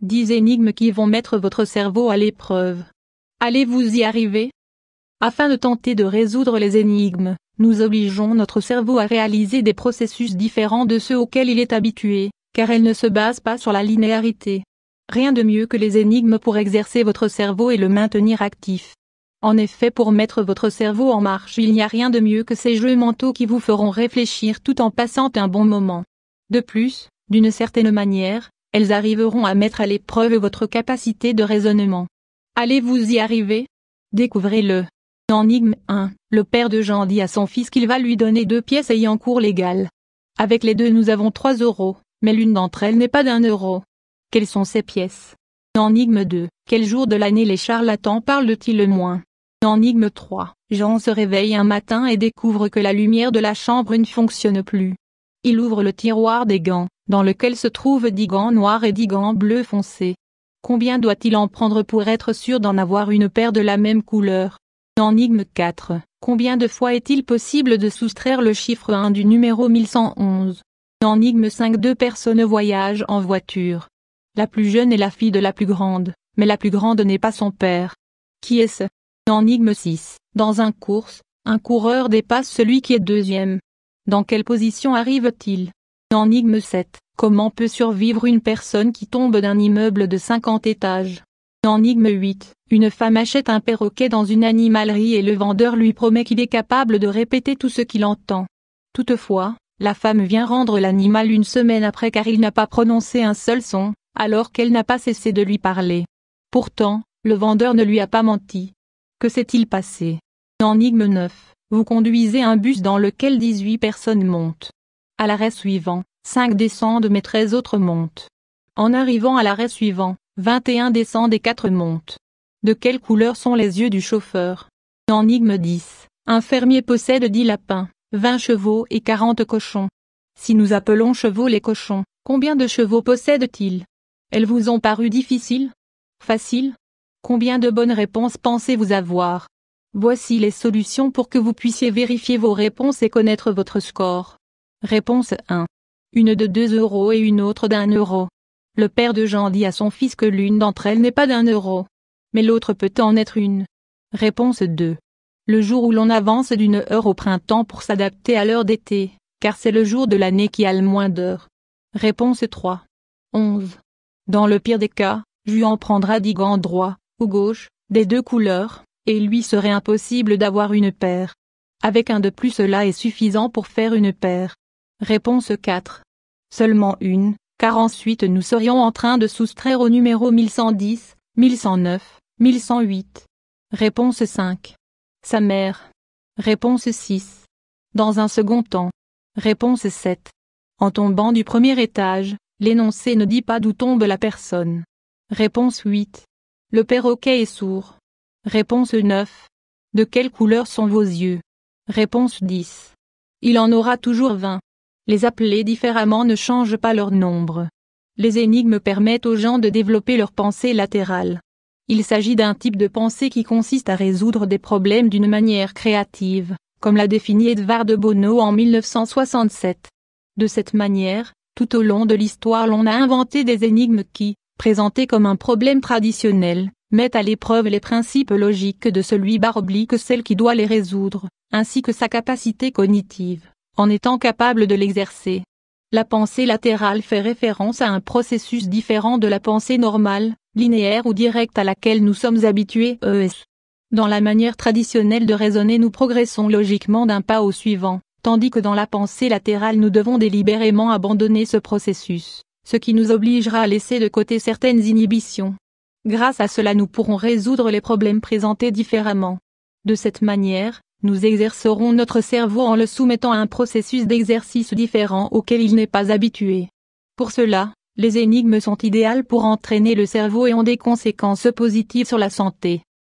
10 énigmes qui vont mettre votre cerveau à l'épreuve. Allez-vous y arriver? Afin de tenter de résoudre les énigmes, nous obligeons notre cerveau à réaliser des processus différents de ceux auxquels il est habitué, car elles ne se basent pas sur la linéarité. Rien de mieux que les énigmes pour exercer votre cerveau et le maintenir actif. En effet, pour mettre votre cerveau en marche, il n'y a rien de mieux que ces jeux mentaux qui vous feront réfléchir tout en passant un bon moment. De plus, d'une certaine manière, elles arriveront à mettre à l'épreuve votre capacité de raisonnement. Allez-vous y arriver? Découvrez-le. Énigme 1. Le père de Jean dit à son fils qu'il va lui donner 2 pièces ayant cours légal. Avec les deux nous avons 3 euros, mais l'une d'entre elles n'est pas d'1 euro. Quelles sont ces pièces? Énigme 2. Quel jour de l'année les charlatans parlent-ils le moins? Énigme 3. Jean se réveille un matin et découvre que la lumière de la chambre ne fonctionne plus. Il ouvre le tiroir des gants, dans lequel se trouvent 10 gants noirs et 10 gants bleu foncé. Combien doit-il en prendre pour être sûr d'en avoir une paire de la même couleur? Énigme 4. Combien de fois est-il possible de soustraire le chiffre 1 du numéro 1111? Énigme 5. 2 personnes voyagent en voiture. La plus jeune est la fille de la plus grande, mais la plus grande n'est pas son père. Qui est-ce? Énigme 6. Dans une course, un coureur dépasse celui qui est deuxième. Dans quelle position arrive-t-il? Énigme 7. Comment peut survivre une personne qui tombe d'un immeuble de 50 étages? Énigme 8. Une femme achète un perroquet dans une animalerie et le vendeur lui promet qu'il est capable de répéter tout ce qu'il entend. Toutefois, la femme vient rendre l'animal une semaine après car il n'a pas prononcé un seul son, alors qu'elle n'a pas cessé de lui parler. Pourtant, le vendeur ne lui a pas menti. Que s'est-il passé? Énigme 9. Vous conduisez un bus dans lequel 18 personnes montent. À l'arrêt suivant, 5 descendent mais 13 autres montent. En arrivant à l'arrêt suivant, 21 descendent et 4 montent. De quelle couleur sont les yeux du chauffeur? Énigme 10. Un fermier possède 10 lapins, 20 chevaux et 40 cochons. Si nous appelons chevaux les cochons, combien de chevaux possède-t-il? Elles vous ont paru difficiles? Faciles? Combien de bonnes réponses pensez-vous avoir? Voici les solutions pour que vous puissiez vérifier vos réponses et connaître votre score. Réponse 1. Une de 2 euros et une autre d'1 euro. Le père de Jean dit à son fils que l'une d'entre elles n'est pas d'1 euro. Mais l'autre peut en être une. Réponse 2. Le jour où l'on avance d'1 heure au printemps pour s'adapter à l'heure d'été, car c'est le jour de l'année qui a le moins d'heures. Réponse 3. 11. Dans le pire des cas, Juan prendra 10 gants droits, ou gauche, des 2 couleurs, et il lui serait impossible d'avoir une paire. Avec un de plus cela est suffisant pour faire une paire. Réponse 4. Seulement une, car ensuite nous serions en train de soustraire au numéro 1110, 1109, 1108. Réponse 5. Sa mère. Réponse 6. Dans un second temps. Réponse 7. En tombant du premier étage, l'énoncé ne dit pas d'où tombe la personne. Réponse 8. Le perroquet est sourd. Réponse 9. De quelle couleur sont vos yeux? Réponse 10. Il en aura toujours 20. Les appeler différemment ne change pas leur nombre. Les énigmes permettent aux gens de développer leur pensée latérale. Il s'agit d'un type de pensée qui consiste à résoudre des problèmes d'une manière créative, comme l'a défini Edvard de Bono en 1967. De cette manière, tout au long de l'histoire l'on a inventé des énigmes qui, présentées comme un problème traditionnel, mettent à l'épreuve les principes logiques de celui / celle qui doit les résoudre, ainsi que sa capacité cognitive, en étant capable de l'exercer. La pensée latérale fait référence à un processus différent de la pensée normale, linéaire ou directe à laquelle nous sommes habitués. Dans la manière traditionnelle de raisonner nous progressons logiquement d'un pas au suivant, tandis que dans la pensée latérale nous devons délibérément abandonner ce processus, ce qui nous obligera à laisser de côté certaines inhibitions. Grâce à cela nous pourrons résoudre les problèmes présentés différemment. De cette manière, nous exercerons notre cerveau en le soumettant à un processus d'exercice différent auquel il n'est pas habitué. Pour cela, les énigmes sont idéales pour entraîner le cerveau et ont des conséquences positives sur la santé.